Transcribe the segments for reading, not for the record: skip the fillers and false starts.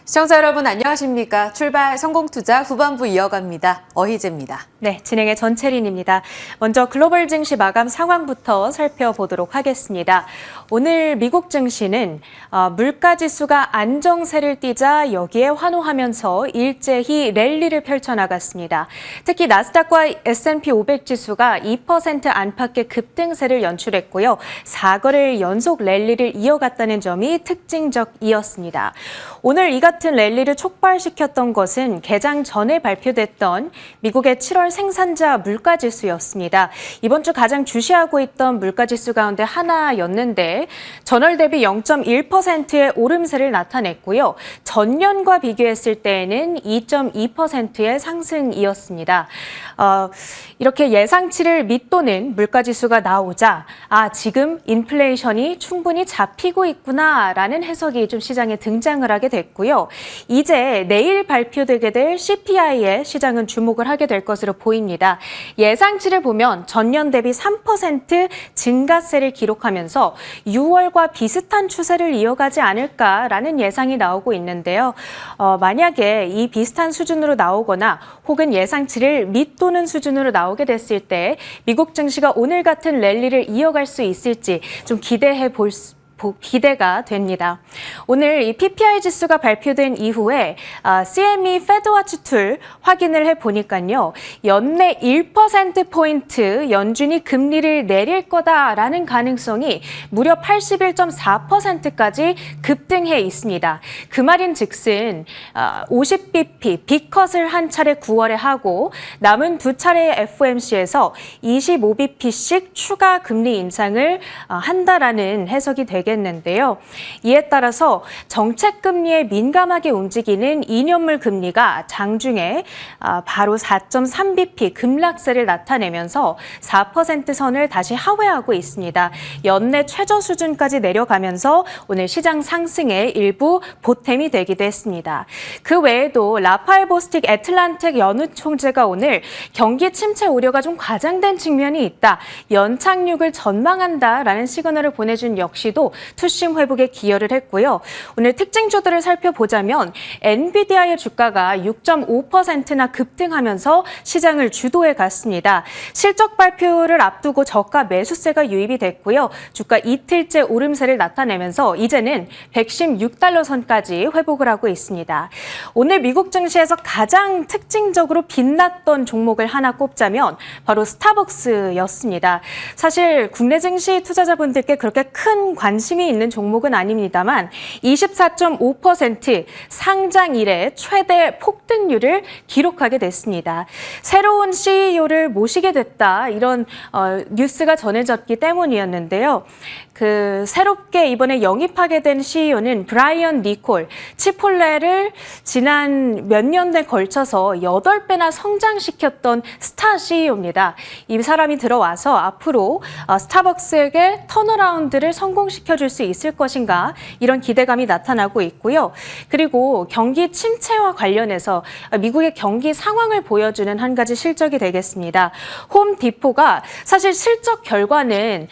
시청자 여러분 안녕하십니까? 출발 성공투자 후반부 이어갑니다. 어희재입니다. 네, 진행의 전채린입니다. 먼저 글로벌 증시 마감 상황부터 살펴보도록 하겠습니다. 오늘 미국 증시는 물가지수가 안정세를 띠자 여기에 환호하면서 일제히 랠리를 펼쳐나갔습니다. 특히 나스닥과 S&P 500 지수가 2% 안팎의 급등세를 연출했고요. 4거래일 연속 랠리를 이어갔다는 점이 특징적이었습니다. 오늘 이 같은 랠리를 촉발시켰던 것은 개장 전에 발표됐던 미국의 7월 생산자 물가지수였습니다. 이번 주 가장 주시하고 있던 물가지수 가운데 하나였는데 전월 대비 0.1%의 오름세를 나타냈고요. 전년과 비교했을 때에는 2.2%의 상승이었습니다. 이렇게 예상치를 밑도는 물가지수가 나오자 지금 인플레이션이 충분히 잡히고 있구나라는 해석이 좀 시장에 등장을 하게 됐고요. 이제 내일 발표되게 될 CPI에 시장은 주목을 하게 될 것으로 보입니다. 예상치를 보면 전년 대비 3% 증가세를 기록하면서 6월과 비슷한 추세를 이어가지 않을까라는 예상이 나오고 있는데요. 만약에 이 비슷한 수준으로 나오거나 혹은 예상치를 밑도는 수준으로 나오게 됐을 때 미국 증시가 오늘 같은 랠리를 이어갈 수 있을지 좀 기대가 됩니다. 오늘 이 PPI 지수가 발표된 이후에 CME 페드워치 툴 확인을 해보니까요. 연내 1%포인트 연준이 금리를 내릴 거다라는 가능성이 무려 81.4%까지 급등해 있습니다. 그 말인 즉슨 50bp 빅컷을 한 차례 9월에 하고 남은 두 차례의 FOMC에서 25bp씩 추가 금리 인상을 한다라는 해석이 되겠습니다. 겠는데요. 이에 따라서 정책금리에 민감하게 움직이는 2년물 금리가 장중에 바로 4.3bp 급락세를 나타내면서 4% 선을 다시 하회하고 있습니다. 연내 최저 수준까지 내려가면서 오늘 시장 상승의 일부 보탬이 되기도 했습니다. 그 외에도 라파엘 보스틱 애틀란틱 연은 총재가 오늘 경기 침체 우려가 좀 과장된 측면이 있다. 연착륙을 전망한다라는 시그널을 보내준 역시도 투심 회복에 기여를 했고요. 오늘 특징주들을 살펴보자면 엔비디아의 주가가 6.5%나 급등하면서 시장을 주도해 갔습니다. 실적 발표를 앞두고 저가 매수세가 유입이 됐고요. 주가 이틀째 오름세를 나타내면서 이제는 116달러 선까지 회복을 하고 있습니다. 오늘 미국 증시에서 가장 특징적으로 빛났던 종목을 하나 꼽자면 바로 스타벅스였습니다. 사실 국내 증시 투자자분들께 그렇게 큰 관심이 있는 종목은 아닙니다만 24.5% 상장 이래 최대 폭등률을 기록하게 됐습니다. 새로운 CEO를 모시게 됐다 이런 뉴스가 전해졌기 때문이었는데요. 새롭게 이번에 영입하게 된 CEO는 브라이언 니콜, 치폴레를 지난 몇 년에 걸쳐서 8배나 성장시켰던 스타 CEO입니다. 이 사람이 들어와서 앞으로 스타벅스에게 턴어라운드를 성공시켜줄 수 있을 것인가 이런 기대감이 나타나고 있고요. 그리고 경기 침체와 관련해서 미국의 경기 상황을 보여주는 한 가지 실적이 되겠습니다. 홈디포가 사실 실적 결과는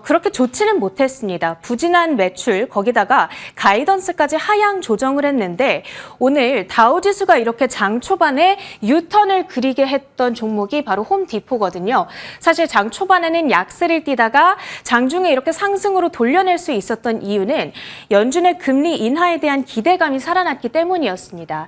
그렇게 좋지는 못했습니다. 부진한 매출 거기다가 가이던스까지 하향 조정을 했는데 오늘 다우지수가 이렇게 장 초반에 유턴을 그리게 했던 종목이 바로 홈디포거든요. 사실 장 초반에는 약세를 띠다가 장중에 이렇게 상승으로 돌려낼 수 있었던 이유는 연준의 금리 인하에 대한 기대감이 살아났기 때문이었습니다.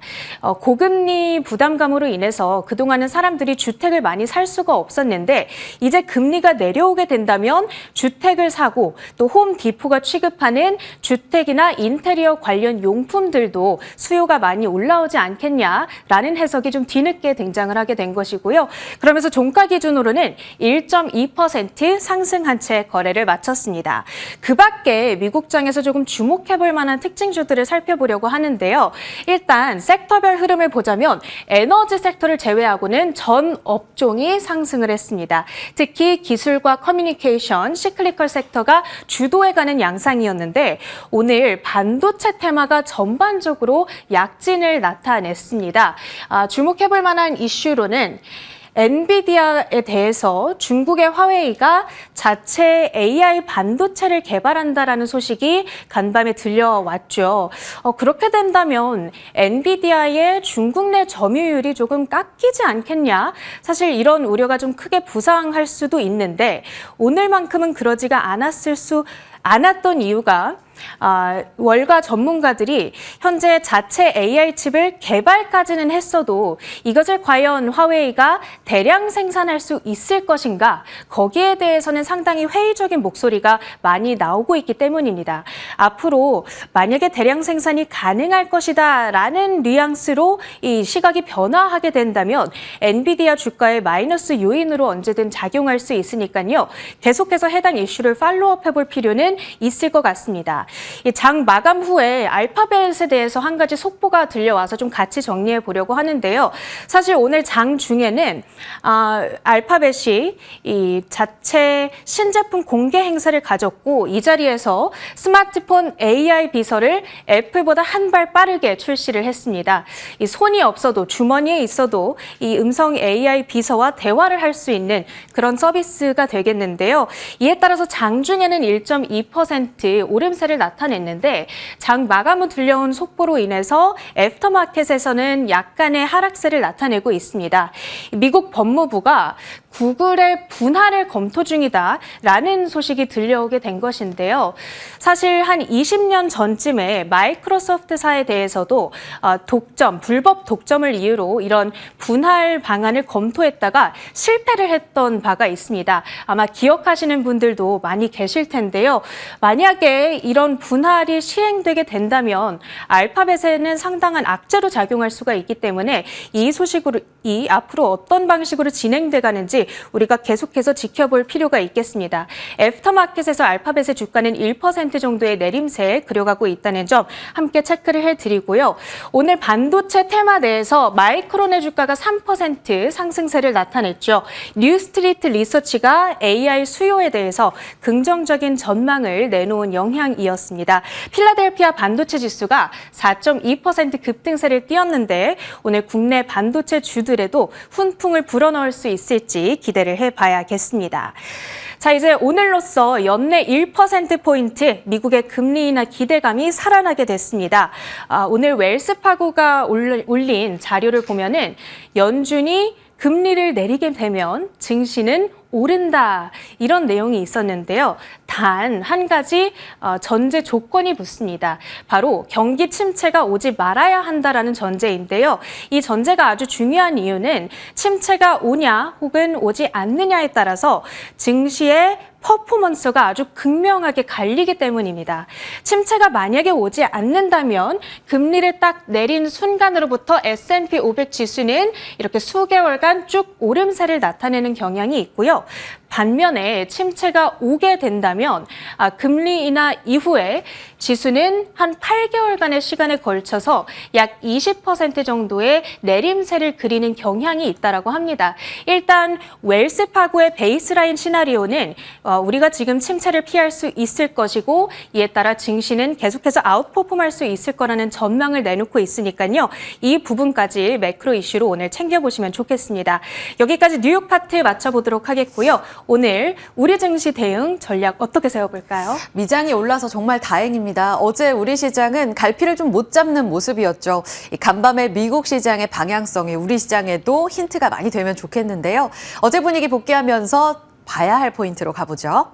고금리 부담감으로 인해서 그동안은 사람들이 주택을 많이 살 수가 없었는데 이제 금리가 내려오게 된다면 주택을 사고 또 홈디포가 취급하는 주택이나 인테리어 관련 용품들도 수요가 많이 올라오지 않겠냐라는 해석이 좀 뒤늦게 등장을 하게 된 것이고요. 그러면서 종가 기준으로는 1.2% 상승한 채 거래를 마쳤습니다. 그 밖에 미국장에서 조금 주목해볼 만한 특징주들을 살펴보려고 하는데요. 일단 섹터별 흐름을 보자면 에너지 섹터를 제외하고는 전 업종이 상승을 했습니다. 특히 기술과 커뮤니케이션, 시클리컬 섹터가 주도해가는 양상이었는데 오늘 반도체 테마가 전반적으로 약진을 나타냈습니다. 주목해볼 만한 이슈로는 엔비디아에 대해서 중국의 화웨이가 자체 AI 반도체를 개발한다라는 소식이 간밤에 들려왔죠. 그렇게 된다면 엔비디아의 중국 내 점유율이 조금 깎이지 않겠냐? 사실 이런 우려가 좀 크게 부상할 수도 있는데 오늘만큼은 그러지가 않았던 이유가 월가 전문가들이 현재 자체 AI 칩을 개발까지는 했어도 이것을 과연 화웨이가 대량 생산할 수 있을 것인가? 거기에 대해서는 상당히 회의적인 목소리가 많이 나오고 있기 때문입니다. 앞으로 만약에 대량 생산이 가능할 것이다라는 뉘앙스로 이 시각이 변화하게 된다면 엔비디아 주가의 마이너스 요인으로 언제든 작용할 수 있으니까요. 계속해서 해당 이슈를 팔로우업 해볼 필요는 있을 것 같습니다. 장 마감 후에 알파벳에 대해서 한 가지 속보가 들려와서 좀 같이 정리해 보려고 하는데요. 사실 오늘 장 중에는 알파벳이 이 자체 신제품 공개 행사를 가졌고 이 자리에서 스마트폰 AI 비서를 애플보다 한 발 빠르게 출시를 했습니다. 이 손이 없어도 주머니에 있어도 이 음성 AI 비서와 대화를 할 수 있는 그런 서비스가 되겠는데요. 이에 따라서 장 중에는 1.2% 오름세를 나타냈는데 장 마감 후 들려온 속보로 인해서 애프터마켓에서는 약간의 하락세를 나타내고 있습니다. 미국 법무부가 구글의 분할을 검토 중이다라는 소식이 들려오게 된 것인데요. 사실 한 20년 전쯤에 마이크로소프트사에 대해서도 불법 독점을 이유로 이런 분할 방안을 검토했다가 실패를 했던 바가 있습니다. 아마 기억하시는 분들도 많이 계실 텐데요. 만약에 이런 분할이 시행되게 된다면 알파벳에는 상당한 악재로 작용할 수가 있기 때문에 이 앞으로 어떤 방식으로 진행돼 가는지 우리가 계속해서 지켜볼 필요가 있겠습니다. 애프터마켓에서 알파벳의 주가는 1% 정도의 내림세에 그려가고 있다는 점 함께 체크를 해드리고요. 오늘 반도체 테마 내에서 마이크론의 주가가 3% 상승세를 나타냈죠. 뉴스트리트 리서치가 AI 수요에 대해서 긍정적인 전망을 내놓은 영향이었습니다. 필라델피아 반도체 지수가 4.2% 급등세를 띄었는데 오늘 국내 반도체 주들에도 훈풍을 불어넣을 수 있을지 기대를 해봐야겠습니다. 자, 이제 오늘로써 연내 1%포인트 미국의 금리 인하 기대감이 살아나게 됐습니다. 오늘 웰스파고가 올린 자료를 보면은 연준이 금리를 내리게 되면 증시는 오른다 이런 내용이 있었는데요. 단 한 가지 전제 조건이 붙습니다. 바로 경기 침체가 오지 말아야 한다라는 전제인데요. 이 전제가 아주 중요한 이유는 침체가 오냐 혹은 오지 않느냐에 따라서 증시의 퍼포먼스가 아주 극명하게 갈리기 때문입니다. 침체가 만약에 오지 않는다면 금리를 딱 내린 순간으로부터 S&P 500 지수는 이렇게 수개월간 쭉 오름세를 나타내는 경향이 있고요. 반면에 침체가 오게 된다면 금리 인하 이후에 지수는 한 8개월간의 시간에 걸쳐서 약 20% 정도의 내림세를 그리는 경향이 있다고 합니다. 일단 웰스파고의 베이스라인 시나리오는 우리가 지금 침체를 피할 수 있을 것이고 이에 따라 증시는 계속해서 아웃퍼폼할 수 있을 거라는 전망을 내놓고 있으니까요. 이 부분까지 매크로 이슈로 오늘 챙겨보시면 좋겠습니다. 여기까지 뉴욕 파트 맞춰보도록 하겠고요. 오늘 우리 증시 대응 전략 어떻게 세워볼까요? 미장이 올라서 정말 다행입니다. 어제 우리 시장은 갈피를 좀 못 잡는 모습이었죠. 이 간밤에 미국 시장의 방향성이 우리 시장에도 힌트가 많이 되면 좋겠는데요. 어제 분위기 복귀하면서 봐야 할 포인트로 가보죠.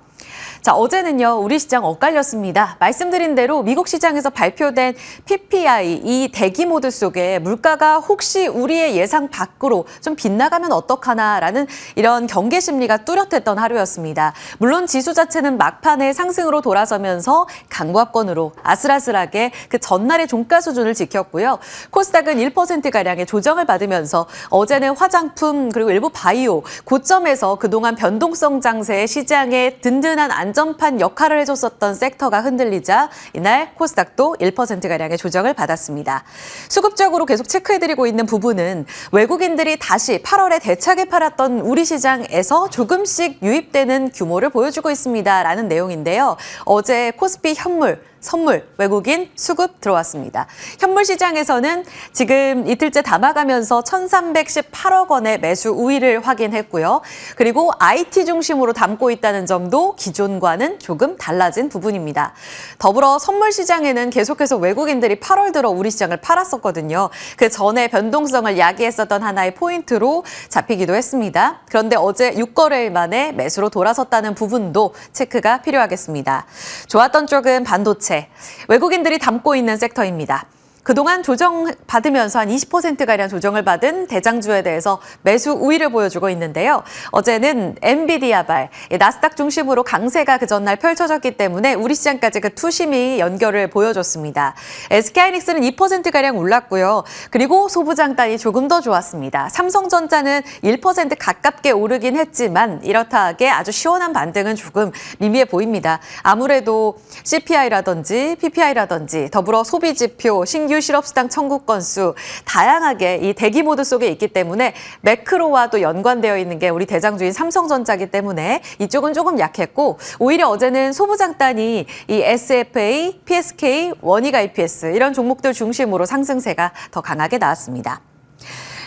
자, 어제는요, 우리 시장 엇갈렸습니다. 말씀드린 대로 미국 시장에서 발표된 PPI, 이 대기 모드 속에 물가가 혹시 우리의 예상 밖으로 좀 빗나가면 어떡하나라는 이런 경계 심리가 뚜렷했던 하루였습니다. 물론 지수 자체는 막판에 상승으로 돌아서면서 강보합권으로 아슬아슬하게 그 전날의 종가 수준을 지켰고요. 코스닥은 1%가량의 조정을 받으면서 어제는 화장품 그리고 일부 바이오, 고점에서 그동안 변동성 장세의 시장에 든든한 안전판 역할을 해줬었던 섹터가 흔들리자 이날 코스닥도 1%가량의 조정을 받았습니다. 수급적으로 계속 체크해드리고 있는 부분은 외국인들이 다시 8월에 대차게 팔았던 우리 시장에서 조금씩 유입되는 규모를 보여주고 있습니다라는 내용인데요. 어제 코스피 현물 선물, 외국인 수급 들어왔습니다. 현물 시장에서는 지금 이틀째 담아가면서 1,318억 원의 매수 우위를 확인했고요. 그리고 IT 중심으로 담고 있다는 점도 기존과는 조금 달라진 부분입니다. 더불어 선물 시장에는 계속해서 외국인들이 8월 들어 우리 시장을 팔았었거든요. 그 전에 변동성을 야기했었던 하나의 포인트로 잡히기도 했습니다. 그런데 어제 6거래일 만에 매수로 돌아섰다는 부분도 체크가 필요하겠습니다. 좋았던 쪽은 반도체. 외국인들이 담고 있는 섹터입니다. 그동안 조정받으면서 한 20%가량 조정을 받은 대장주에 대해서 매수 우위를 보여주고 있는데요. 어제는 엔비디아발, 나스닥 중심으로 강세가 그 전날 펼쳐졌기 때문에 우리 시장까지 그 투심이 연결을 보여줬습니다. SK하이닉스는 2%가량 올랐고요. 그리고 소부장단이 조금 더 좋았습니다. 삼성전자는 1% 가깝게 오르긴 했지만 이렇다 하게 아주 시원한 반등은 조금 미미해 보입니다. 아무래도 CPI라든지 PPI라든지 더불어 소비지표, 신규 실업수당 청구 건수 다양하게 이 대기 모드 속에 있기 때문에 매크로와 또 연관되어 있는 게 우리 대장주인 삼성전자이기 때문에 이쪽은 조금 약했고 오히려 어제는 소부장단이 이 SFA, PSK, 원익 IPS 이런 종목들 중심으로 상승세가 더 강하게 나왔습니다.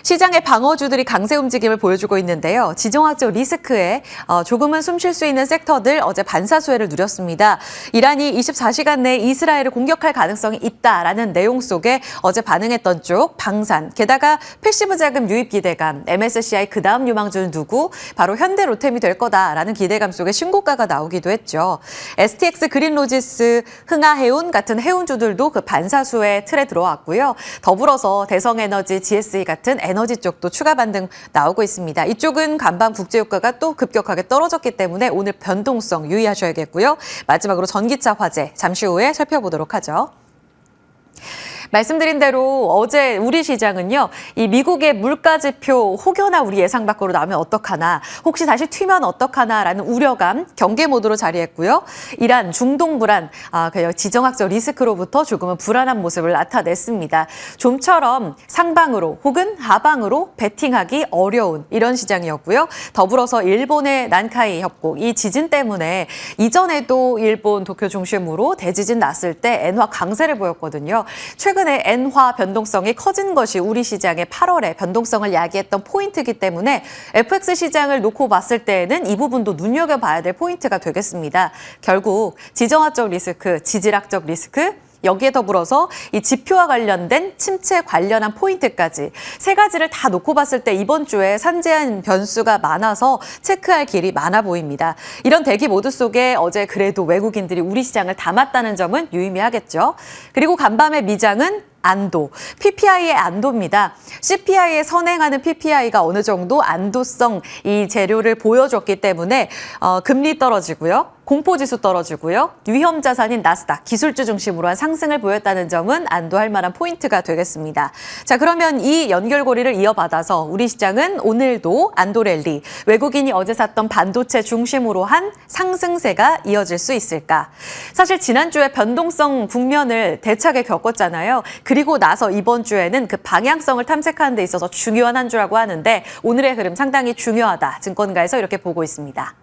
시장의 방어주들이 강세 움직임을 보여주고 있는데요. 지정학적 리스크에 조금은 숨 쉴 수 있는 섹터들 어제 반사수혜를 누렸습니다. 이란이 24시간 내에 이스라엘을 공격할 가능성이 있다라는 내용 속에 어제 반응했던 쪽 방산, 게다가 패시브 자금 유입 기대감, MSCI 그다음 유망주는 누구? 바로 현대로템이 될 거다라는 기대감 속에 신고가가 나오기도 했죠. STX 그린로지스, 흥하해운 같은 해운주들도 그 반사수혜 틀에 들어왔고요. 더불어서 대성에너지, GSE 같은 에너지 쪽도 추가 반등 나오고 있습니다. 이쪽은 간밤 국제유가가 또 급격하게 떨어졌기 때문에 오늘 변동성 유의하셔야겠고요. 마지막으로 전기차 화재 잠시 후에 살펴보도록 하죠. 말씀드린 대로 어제 우리 시장은요, 이 미국의 물가지표 혹여나 우리 예상 밖으로 나오면 어떡하나, 혹시 다시 튀면 어떡하나라는 우려감, 경계 모드로 자리했고요. 이란, 중동 불안, 지정학적 리스크로부터 조금은 불안한 모습을 나타냈습니다. 좀처럼 상방으로 혹은 하방으로 베팅하기 어려운 이런 시장이었고요. 더불어서 일본의 난카이 협곡, 이 지진 때문에 이전에도 일본 도쿄 중심으로 대지진 났을 때 엔화 강세를 보였거든요. 최근에 엔화 변동성이 커진 것이 우리 시장의 8월에 변동성을 야기했던 포인트이기 때문에 FX 시장을 놓고 봤을 때에는 이 부분도 눈여겨봐야 될 포인트가 되겠습니다. 결국 지정학적 리스크, 지질학적 리스크, 여기에 더불어서 이 지표와 관련된 침체 관련한 포인트까지 세 가지를 다 놓고 봤을 때 이번 주에 산재한 변수가 많아서 체크할 길이 많아 보입니다. 이런 대기 모드 속에 어제 그래도 외국인들이 우리 시장을 담았다는 점은 유의미하겠죠. 그리고 간밤의 미장은 안도, PPI의 안도입니다. CPI에 선행하는 PPI가 어느 정도 안도성 이 재료를 보여줬기 때문에 금리 떨어지고요. 공포지수 떨어지고요. 위험 자산인 나스닥, 기술주 중심으로 한 상승을 보였다는 점은 안도할 만한 포인트가 되겠습니다. 자, 그러면 이 연결고리를 이어받아서 우리 시장은 오늘도 안도 랠리, 외국인이 어제 샀던 반도체 중심으로 한 상승세가 이어질 수 있을까? 사실 지난주에 변동성 국면을 대차게 겪었잖아요. 그리고 나서 이번 주에는 그 방향성을 탐색하는 데 있어서 중요한 한 주라고 하는데 오늘의 흐름 상당히 중요하다. 증권가에서 이렇게 보고 있습니다.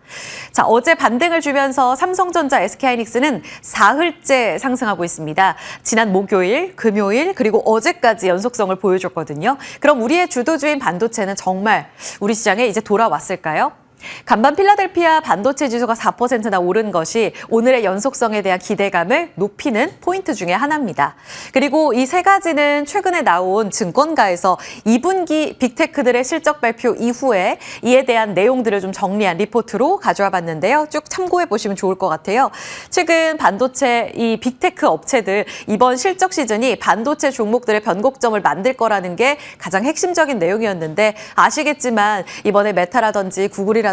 자, 어제 반등을 주면서 삼성전자, SK하이닉스는 사흘째 상승하고 있습니다. 지난 목요일, 금요일, 그리고 어제까지 연속성을 보여줬거든요. 그럼 우리의 주도주인 반도체는 정말 우리 시장에 이제 돌아왔을까요? 간밤 필라델피아 반도체 지수가 4%나 오른 것이 오늘의 연속성에 대한 기대감을 높이는 포인트 중에 하나입니다. 그리고 이 세 가지는 최근에 나온 증권가에서 2분기 빅테크들의 실적 발표 이후에 이에 대한 내용들을 좀 정리한 리포트로 가져와 봤는데요. 쭉 참고해 보시면 좋을 것 같아요. 최근 반도체 이 빅테크 업체들 이번 실적 시즌이 반도체 종목들의 변곡점을 만들 거라는 게 가장 핵심적인 내용이었는데 아시겠지만 이번에 메타라든지 구글이라든지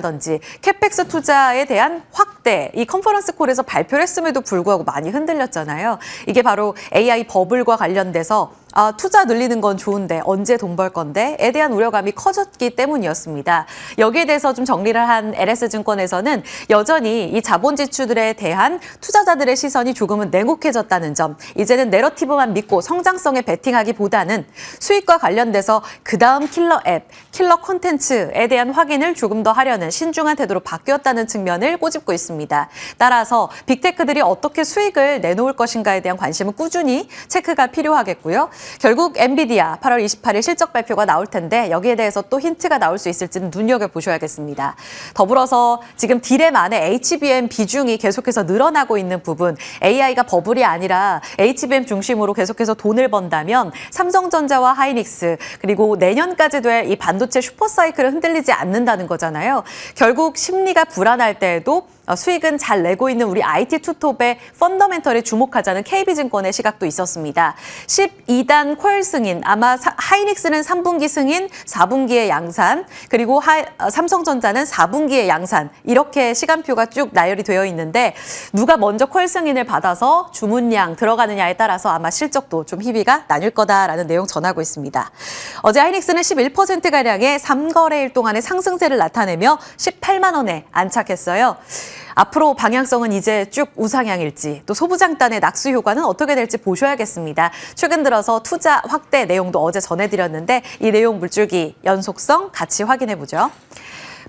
캐펙스 투자에 대한 확대, 이 컨퍼런스 콜에서 발표를 했음에도 불구하고 많이 흔들렸잖아요. 이게 바로 AI 버블과 관련돼서 투자 늘리는 건 좋은데 언제 돈 벌 건데에 대한 우려감이 커졌기 때문이었습니다. 여기에 대해서 좀 정리를 한 LS증권에서는 여전히 이 자본 지출들에 대한 투자자들의 시선이 조금은 냉혹해졌다는 점, 이제는 내러티브만 믿고 성장성에 베팅하기보다는 수익과 관련돼서 그다음 킬러 앱, 킬러 콘텐츠에 대한 확인을 조금 더 하려는 신중한 태도로 바뀌었다는 측면을 꼬집고 있습니다. 따라서 빅테크들이 어떻게 수익을 내놓을 것인가에 대한 관심은 꾸준히 체크가 필요하겠고요. 결국 엔비디아 8월 28일 실적 발표가 나올 텐데 여기에 대해서 또 힌트가 나올 수 있을지는 눈여겨보셔야겠습니다. 더불어서 지금 디램 안에 HBM 비중이 계속해서 늘어나고 있는 부분, AI가 버블이 아니라 HBM 중심으로 계속해서 돈을 번다면 삼성전자와 하이닉스 그리고 내년까지 될 이 반도체 슈퍼사이클을 흔들리지 않는다는 거잖아요. 결국 심리가 불안할 때에도 수익은 잘 내고 있는 우리 IT 투톱의 펀더멘털에 주목하자는 KB증권의 시각도 있었습니다. 12단 콜 승인, 아마 하이닉스는 3분기 승인, 4분기에 양산, 그리고 삼성전자는 4분기에 양산, 이렇게 시간표가 쭉 나열이 되어 있는데 누가 먼저 콜 승인을 받아서 주문량 들어가느냐에 따라서 아마 실적도 좀 희비가 나뉠 거다라는 내용 전하고 있습니다. 어제 하이닉스는 11%가량의 3거래일 동안의 상승세를 나타내며 18만 원에 안착했어요. 앞으로 방향성은 이제 쭉 우상향일지, 또 소부장단의 낙수 효과는 어떻게 될지 보셔야겠습니다. 최근 들어서 투자 확대 내용도 어제 전해드렸는데 이 내용 물줄기 연속성 같이 확인해보죠.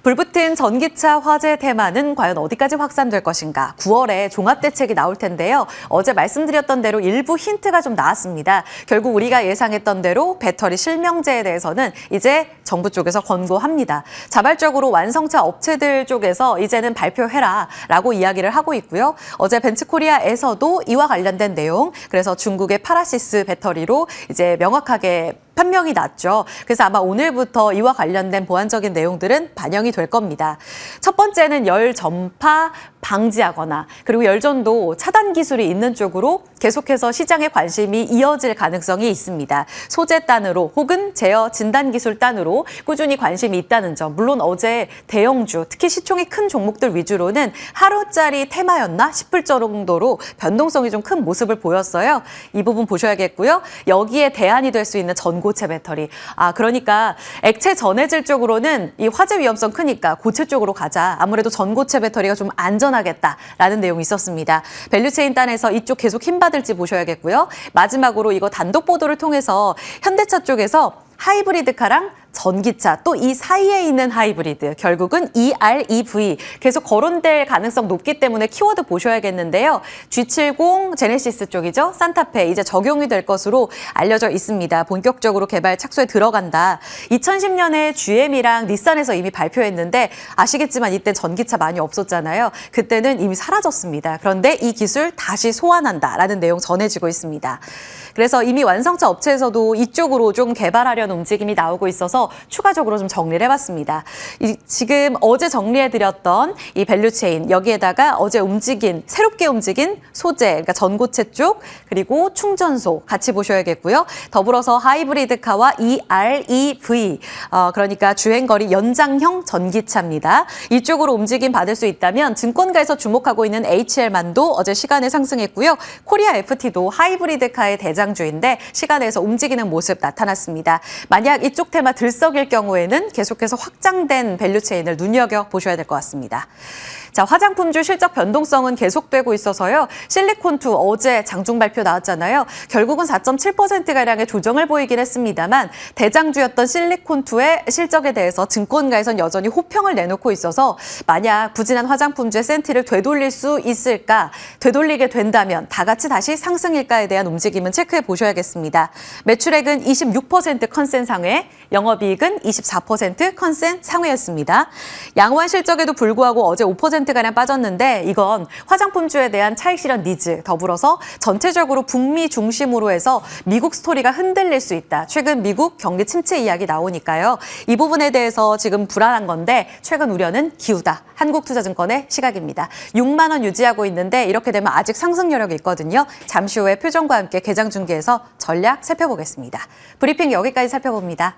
불붙은 전기차 화재 테마는 과연 어디까지 확산될 것인가? 9월에 종합대책이 나올 텐데요. 어제 말씀드렸던 대로 일부 힌트가 좀 나왔습니다. 결국 우리가 예상했던 대로 배터리 실명제에 대해서는 이제 정부 쪽에서 권고합니다. 자발적으로 완성차 업체들 쪽에서 이제는 발표해라라고 이야기를 하고 있고요. 어제 벤츠코리아에서도 이와 관련된 내용, 그래서 중국의 파라시스 배터리로 이제 명확하게 판명이 났죠. 그래서 아마 오늘부터 이와 관련된 보완적인 내용들은 반영이 될 겁니다. 첫 번째는 열 전파 방지하거나 그리고 열전도 차단 기술이 있는 쪽으로 계속해서 시장의 관심이 이어질 가능성이 있습니다. 소재 단으로 혹은 제어 진단 기술 단으로 꾸준히 관심이 있다는 점. 물론 어제 대형주, 특히 시총이 큰 종목들 위주로는 하루짜리 테마였나 싶을 정도로 변동성이 좀 큰 모습을 보였어요. 이 부분 보셔야겠고요. 여기에 대안이 될 수 있는 전고체 배터리. 그러니까 액체 전해질 쪽으로는 이 화재 위험성 크니까 고체 쪽으로 가자. 아무래도 전고체 배터리가 좀 안전하겠다라는 내용이 있었습니다. 밸류체인 단에서 이쪽 계속 힘받을지 보셔야겠고요. 마지막으로 이거 단독 보도를 통해서 현대차 쪽에서 하이브리드카랑 전기차, 또 이 사이에 있는 하이브리드, 결국은 EREV 계속 거론될 가능성 높기 때문에 키워드 보셔야겠는데요. G70 제네시스 쪽이죠. 산타페 이제 적용이 될 것으로 알려져 있습니다. 본격적으로 개발 착수에 들어간다. 2010년에 GM이랑 닛산에서 이미 발표했는데 아시겠지만 이때 전기차 많이 없었잖아요. 그때는 이미 사라졌습니다. 그런데 이 기술 다시 소환한다라는 내용 전해지고 있습니다. 그래서 이미 완성차 업체에서도 이쪽으로 좀 개발하려는 움직임이 나오고 있어서 추가적으로 좀 정리를 해봤습니다. 지금 어제 정리해드렸던 이 밸류체인, 여기에다가 어제 새롭게 움직인 소재, 그러니까 전고체 쪽, 그리고 충전소 같이 보셔야겠고요. 더불어서 하이브리드카와 EREV, 그러니까 주행거리 연장형 전기차입니다. 이쪽으로 움직임 받을 수 있다면 증권가에서 주목하고 있는 HL만도 어제 시간에 상승했고요. 코리아 FT도 하이브리드카의 대장주인데 시간에서 움직이는 모습 나타났습니다. 만약 이쪽 테마 들썩일 경우에는 계속해서 확장된 밸류체인을 눈여겨보셔야 될 것 같습니다. 자, 화장품주 실적 변동성은 계속되고 있어서요. 실리콘2 어제 장중 발표 나왔잖아요. 결국은 4.7%가량의 조정을 보이긴 했습니다만 대장주였던 실리콘2의 실적에 대해서 증권가에선 여전히 호평을 내놓고 있어서 만약 부진한 화장품주의 센티를 되돌릴 수 있을까? 되돌리게 된다면 다 같이 다시 상승일까에 대한 움직임은 체크해 보셔야겠습니다. 매출액은 26% 컨센 상회, 영업이익은 24% 컨센 상회였습니다. 양호한 실적에도 불구하고 어제 5%가량 빠졌는데 이건 화장품주에 대한 차익 실현 니즈, 더불어서 전체적으로 북미 중심으로 해서 미국 스토리가 흔들릴 수 있다. 최근 미국 경기 침체 이야기 나오니까요. 이 부분에 대해서 지금 불안한 건데 최근 우려는 기우다. 한국투자증권의 시각입니다. 6만 원 유지하고 있는데 이렇게 되면 아직 상승 여력이 있거든요. 잠시 후에 표정과 함께 개장 중계에서 전략 살펴보겠습니다. 브리핑 여기까지 살펴봅니다.